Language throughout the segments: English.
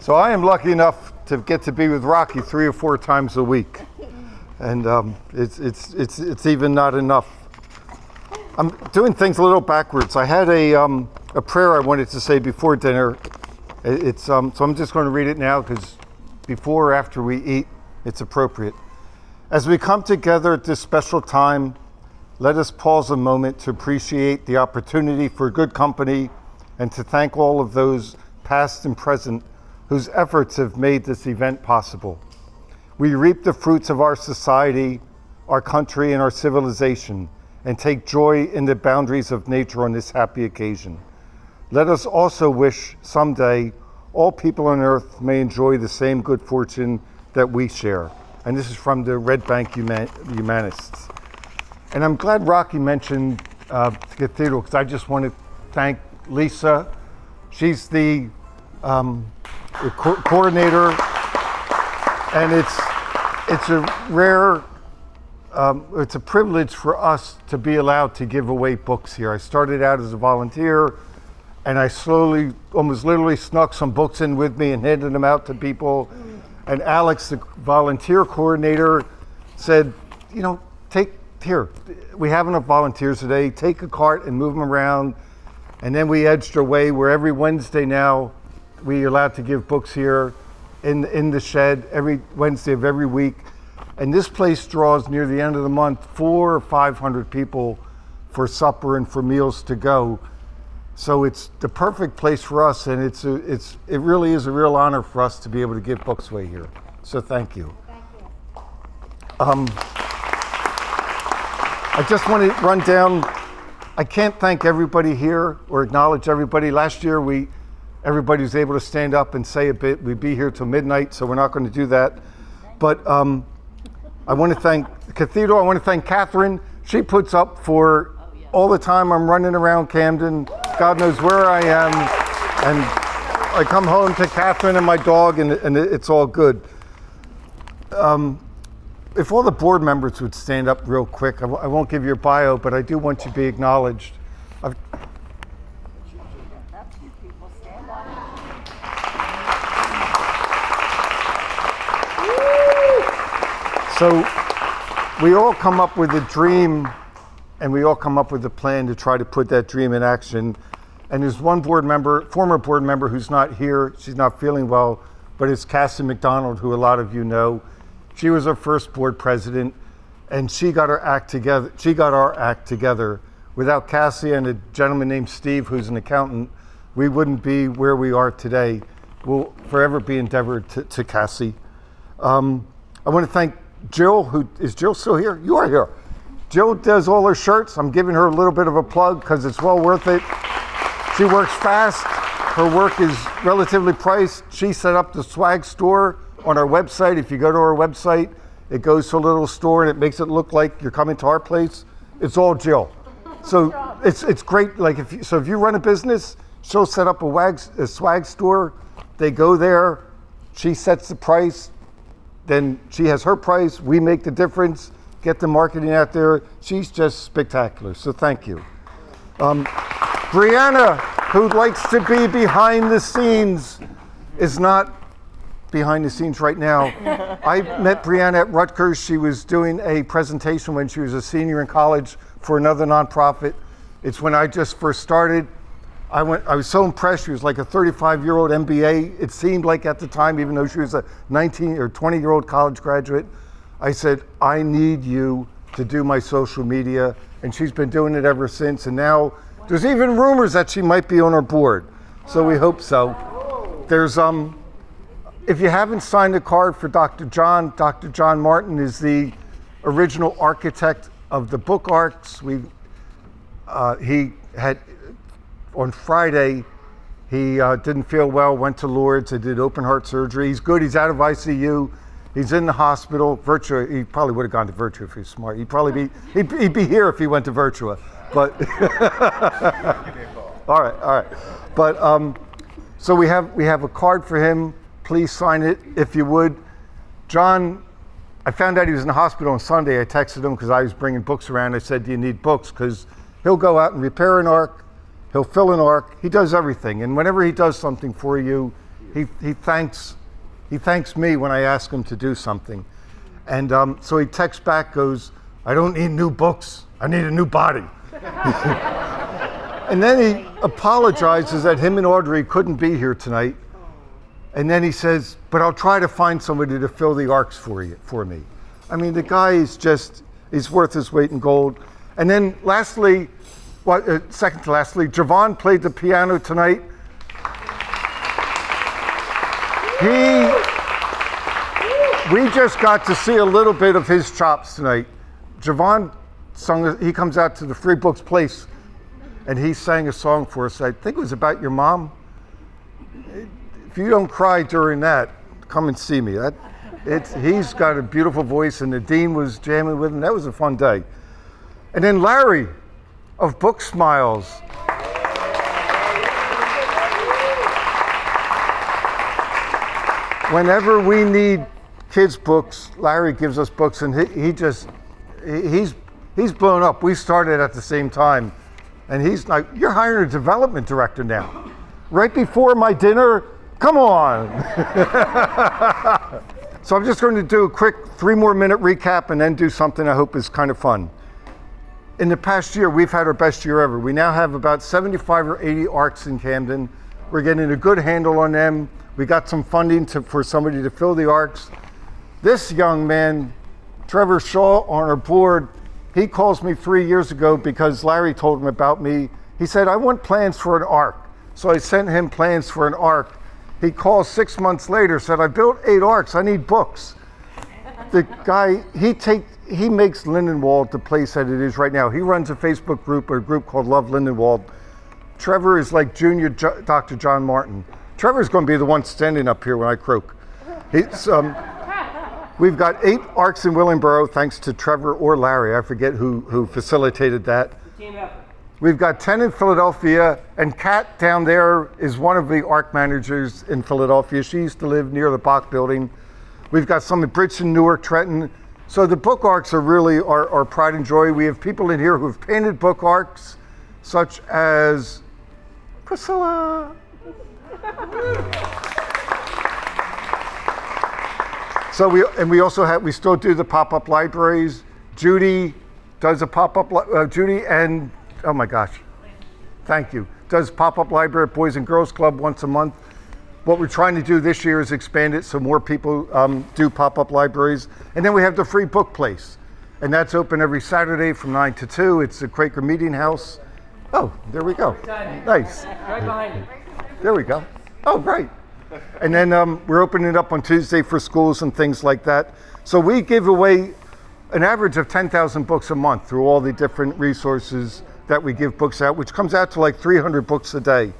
So I am lucky enough to get to be with Rocky 3 or 4 times a week, and it's even not enough. I'm doing things a little backwards. I had a prayer I wanted to say before dinner. So I'm just going to read it now because before or after we eat, it's appropriate. As we come together at this special time, let us pause a moment to appreciate the opportunity for good company and to thank all of those past and present whose efforts have made this event possible. We reap the fruits of our society, our country, and our civilization, and take joy in the boundaries of nature on this happy occasion. Let us also wish someday all people on earth may enjoy the same good fortune that we share. And this is from the Red Bank Humanists. And I'm glad Rocky mentioned the cathedral, because I just want to thank Lisa. She's the coordinator, and it's a rare, it's a privilege for us to be allowed to give away books here. I started out as a volunteer, and I slowly, almost literally snuck some books in with me and handed them out to people. And Alex, the volunteer coordinator, said, here, we have enough volunteers today, take a cart and move them around. And then we edged our way where every Wednesday now, we're allowed to give books here in the shed every Wednesday of every week. And this place draws near the end of the month 400 or 500 people for supper and for meals to go. So it's the perfect place for us, and it really is a real honor for us to be able to give books away here. So thank you. Thank you. I just want to run down. I can't thank everybody here or acknowledge everybody. Last year, everybody was able to stand up and say a bit. We'd be here till midnight, so we're not going to do that. But I want to thank the Cathedral. I want to thank Catherine. She puts up for all the time I'm running around Camden. God knows where I am. And I come home to Catherine and my dog, and it's all good. If all the board members would stand up real quick, I won't give your bio, but I do want you to be acknowledged. So we all come up with a dream, and we all come up with a plan to try to put that dream in action. And there's one former board member who's not here. She's not feeling well, but it's Cassie McDonald, who a lot of you know. She was our first board president, and she got our act together. Without Cassie and a gentleman named Steve, who's an accountant, we wouldn't be where we are today. We'll forever be endeavored to Cassie. I want to thank Jill, is Jill still here? You are here. Jill does all her shirts. I'm giving her a little bit of a plug because it's well worth it. She works fast. Her work is relatively priced. She set up the swag store on our website. If you go to our website, it goes to a little store and it makes it look like you're coming to our place. It's all Jill. So it's great. If you run a business, she'll set up a swag store. They go there. She sets the price. Then she has her price. We make the difference. Get the marketing out there. She's just spectacular. So thank you. Brianna, who likes to be behind the scenes, is not behind the scenes right now. I met Brianna at Rutgers. She was doing a presentation when she was a senior in college for another nonprofit. It's when I just first started. I was so impressed. She was like a 35-year-old MBA. It seemed like at the time, even though she was a 19 or 20-year-old college graduate. I said, I need you to do my social media. And she's been doing it ever since. And now there's even rumors that she might be on our board. So we hope so. There's if you haven't signed a card for Dr. John Martin is the original architect of the book arcs. He had, on Friday, he didn't feel well, went to Lourdes, they did open heart surgery. He's good, he's out of ICU, he's in the hospital. Virtua, he probably would have gone to Virtua if he was smart. He'd be here if he went to Virtua, but. All right. But, so we have a card for him. Please sign it if you would. John, I found out he was in the hospital on Sunday. I texted him because I was bringing books around. I said, do you need books? Because he'll go out and repair an arc. He'll fill an arc. He does everything. And whenever he does something for you, he thanks me when I ask him to do something. And so he texts back, goes, "I don't need new books, I need a new body." And then he apologizes that him and Audrey couldn't be here tonight. And then he says, "But I'll try to find somebody to fill the arcs for me." I mean, the guy is just, he's worth his weight in gold. And then lastly, second to lastly, Javon played the piano tonight. We just got to see a little bit of his chops tonight. Javon he comes out to the Free Books Place and he sang a song for us. I think it was about your mom. If you don't cry during that, come and see me. He's got a beautiful voice, and Nadine was jamming with him. That was a fun day. And then Larry of Book Smiles. Whenever we need kids' books, Larry gives us books, and he's blown up. We started at the same time, and he's like, "You're hiring a development director now, right before my dinner? Come on!" So I'm just going to do a quick 3 more minute recap and then do something I hope is kind of fun. In the past year, we've had our best year ever. We now have about 75 or 80 ARCs in Camden. We're getting a good handle on them. We got some funding for somebody to fill the ARCs. This young man, Trevor Shaw, on our board, he calls me 3 years ago because Larry told him about me. He said, "I want plans for an ARC." So I sent him plans for an ARC. He calls 6 months later, said, "I built 8 ARCs, I need books." The guy, he makes Lindenwold the place that it is right now. He runs a Facebook group, or a group called Love Lindenwold. Trevor is like junior Dr. John Martin. Trevor's going to be the one standing up here when I croak. We've got 8 ARCs in Willingboro, thanks to Trevor or Larry. I forget who facilitated that. Team effort. We've got 10 in Philadelphia, and Kat down there is one of the ARC managers in Philadelphia. She used to live near the Bach building. We've got some in Bridgeton, Newark, Trenton. So the book ARCs are really our pride and joy. We have people in here who have painted book ARCs, such as Priscilla. So we still do the pop-up libraries. Judy does a pop-up, Judy and, oh my gosh, thank you, does pop-up library at Boys and Girls Club once a month. What we're trying to do this year is expand it so more people do pop-up libraries. And then we have the Free Book Place, and that's open every Saturday from 9 to 2. It's the Quaker Meeting House. Oh, there we go. Nice. Right behind you. There we go. Oh, great. And then we're opening it up on Tuesday for schools and things like that. So we give away an average of 10,000 books a month through all the different resources that we give books out, which comes out to like 300 books a day.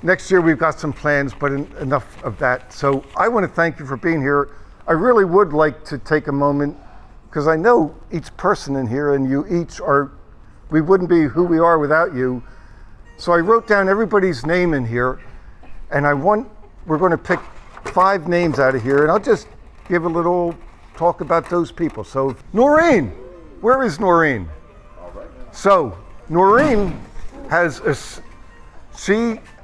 Next year we've got some plans, but enough of that. So I want to thank you for being here. I really would like to take a moment, because I know each person in here and you each we wouldn't be who we are without you. So I wrote down everybody's name in here, and we're going to pick 5 names out of here, and I'll just give a little talk about those people. So Noreen, where is Noreen? So Noreen has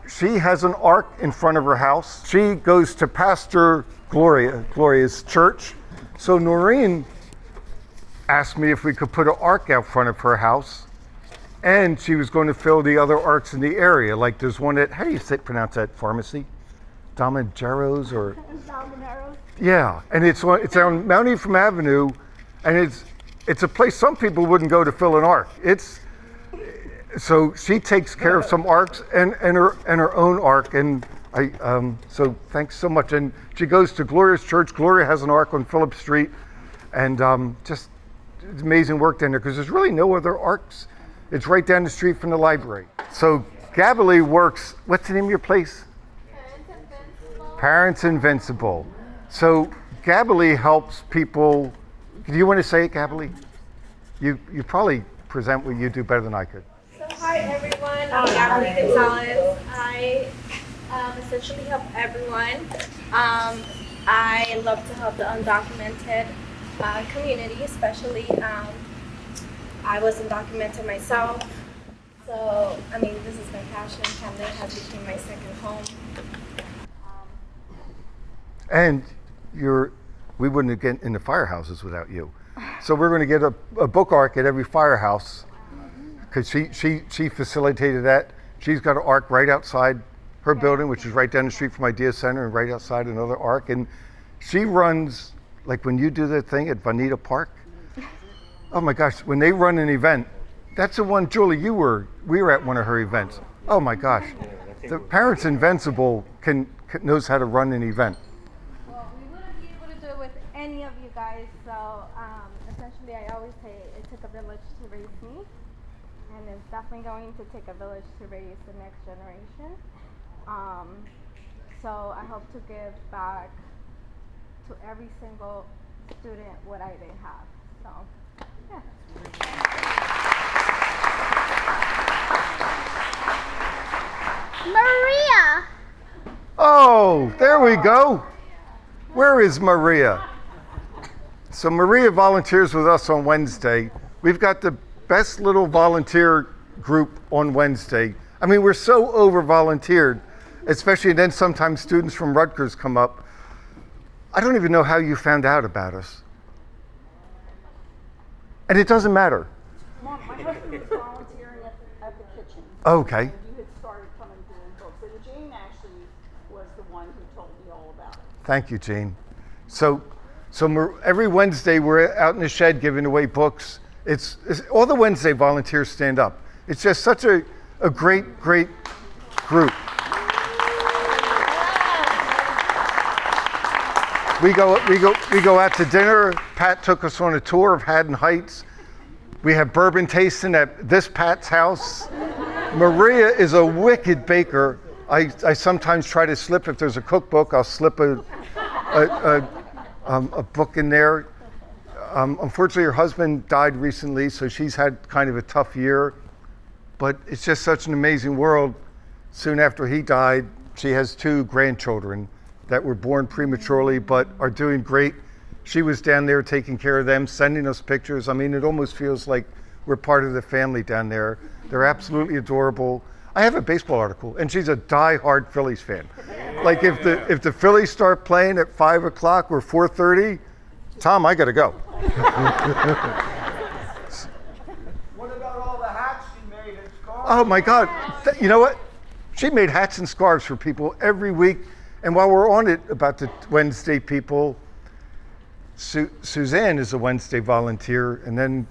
she has an ARC in front of her house. She goes to Pastor Gloria's church. So Noreen asked me if we could put an ARC out front of her house, and she was going to fill the other ARCs in the area. Like there's one at, how do you pronounce that pharmacy? Domineros or? Domineros. Yeah, and it's on Mount Ephraim Avenue, and it's a place some people wouldn't go to fill an ARC. So she takes care of some ARCs and her own ARC, and so thanks so much. And she goes to Gloria's church. Gloria has an ARC on Phillip Street, and just amazing work down there because there's really no other ARCs. It's right down the street from the library. So Gabby works. What's the name of your place? Parents Invincible. So Gabby helps people. Do you want to say it, Gabby? You probably present what you do better than I could. So hi everyone, I'm Gabby Gonzalez. I essentially help everyone. I love to help the undocumented community, especially. I was undocumented myself, so this is my passion. Camden has become my second home. And we wouldn't get in the firehouses without you. So we're going to get a book arc at every firehouse because she facilitated that. She's got an arc right outside her building, which is right down the street from Idea Center, and right outside another arc. And she runs, like when you do that thing at Bonita Park. Oh my gosh, when they run an event, that's the one, Julie, we were at one of her events. Oh my gosh. The Parents Invincible knows how to run an event. Well, we wouldn't be able to do it with any of you guys, so essentially I always say it took a village to raise me, and it's definitely going to take a village to raise the next generation. So I hope to give back to every single student what I didn't have. So, yeah. Maria! Oh, there we go. Where is Maria? So Maria volunteers with us on Wednesday. We've got the best little volunteer group on Wednesday. I mean, we're so over volunteered, especially then sometimes students from Rutgers come up. I don't even know how you found out about us. And it doesn't matter. Mom, my husband was volunteering at the kitchen. Okay. And you had started coming doing books. And Jane actually was the one who told me all about it. Thank you, Jean. So every Wednesday we're out in the shed giving away books. It's all the Wednesday volunteers stand up. It's just such a great group. We go out to dinner. Pat took us on a tour of Haddon Heights. We have bourbon tasting at this Pat's house. Maria is a wicked baker. I sometimes try to slip, if there's a cookbook, I'll slip a book in there. Unfortunately, her husband died recently, so she's had kind of a tough year. But it's just such an amazing world. Soon after he died, she has 2 grandchildren that were born prematurely but are doing great. She was down there taking care of them, sending us pictures. I mean, it almost feels like we're part of the family down there. They're absolutely adorable. I have a baseball article, and she's a die-hard Phillies fan. Like if the Phillies start playing at 5 o'clock or 4:30, Tom, I gotta go. What about all the hats she made and scarves? Oh my God, you know what? She made hats and scarves for people every week. And while we're on it about the Wednesday people, Suzanne is a Wednesday volunteer, and then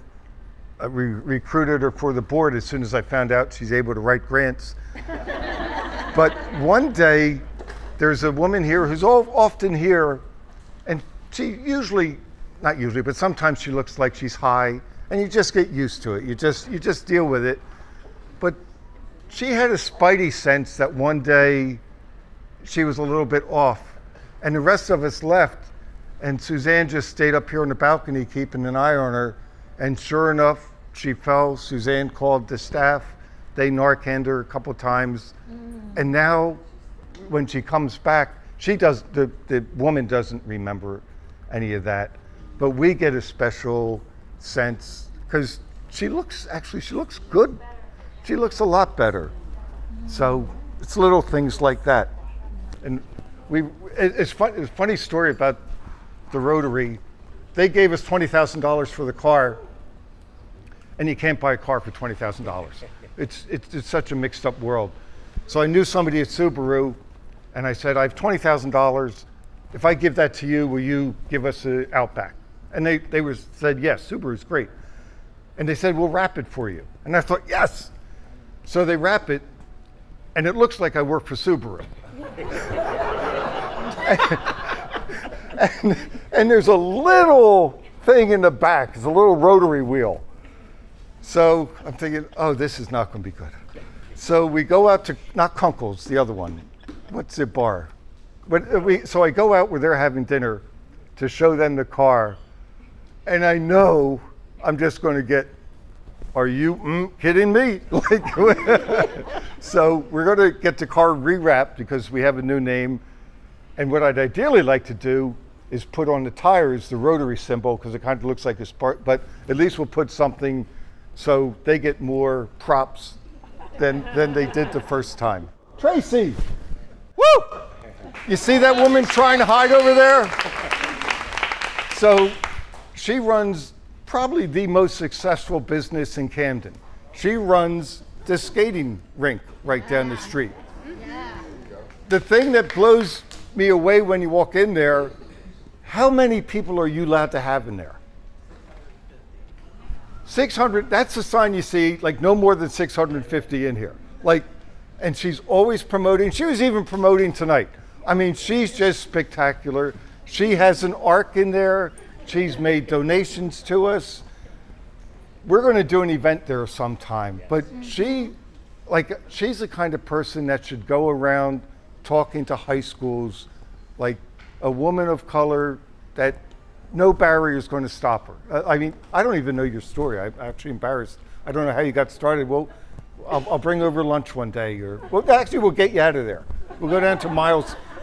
we recruited her for the board as soon as I found out she's able to write grants. But one day, there's a woman here who's often here, and she not usually, but sometimes she looks like she's high, and you just get used to it. You just deal with it. But she had a spidey sense that one day she was a little bit off, and the rest of us left, and Suzanne just stayed up here on the balcony keeping an eye on her, and sure enough, she fell. Suzanne called the staff. They Narcaned her a couple times, and now when she comes back, the woman doesn't remember any of that, but we get a special sense because she looks good. She looks a lot better. So it's little things like that. And it's a funny story about the Rotary. They gave us $20,000 for the car, and you can't buy a car for $20,000. It's such a mixed up world. So I knew somebody at Subaru, and I said, I have $20,000. If I give that to you, will you give us an Outback? And they said, yes, Subaru's great. And they said, we'll wrap it for you. And I thought, yes. So they wrap it, and it looks like I work for Subaru. and there's a little thing in the back. It's a little rotary wheel. So I'm thinking, oh, this is not going to be good. So we go out to, not Kunkel's, the other one. What's the bar? So I go out where they're having dinner to show them the car. And I know I'm just going to get, are you kidding me? So we're going to get the car rewrapped because we have a new name. And what I'd ideally like to do is put on the tires the rotary symbol because it kind of looks like a spark, but at least we'll put something so they get more props than they did the first time. Tracy! Woo! You see that woman trying to hide over there? So she runs probably the most successful business in Camden. She runs the skating rink right down the street. The thing that blows me away when you walk in there, how many people are you allowed to have in there? 600, that's the sign you see, like no more than 650 in here. Like, and she's always promoting. She was even promoting tonight. I mean, she's just spectacular. She has an arc in there. She's made donations to us. We're going to do an event there sometime, but she's the kind of person that should go around talking to high schools, like a woman of color that no barrier is going to stop her. I mean, I don't even know your story. I'm actually embarrassed. I don't know how you got started. Well, I'll bring over lunch one day, or well, actually, we'll get you out of there. We'll go down to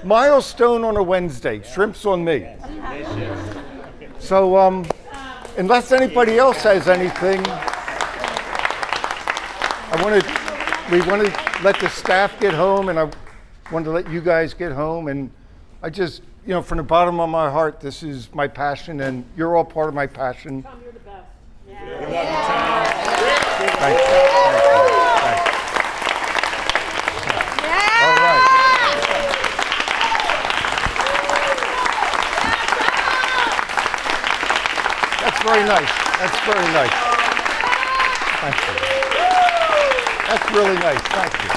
Milestone on a Wednesday. Shrimps on me. So, unless anybody else has anything, we want to let the staff get home, and I want to let you guys get home. And I just, from the bottom of my heart, this is my passion, and you're all part of my passion. Tom, you're the best. Thank you. All right. That's very nice. That's very nice. Thank you. That's really nice. Thank you.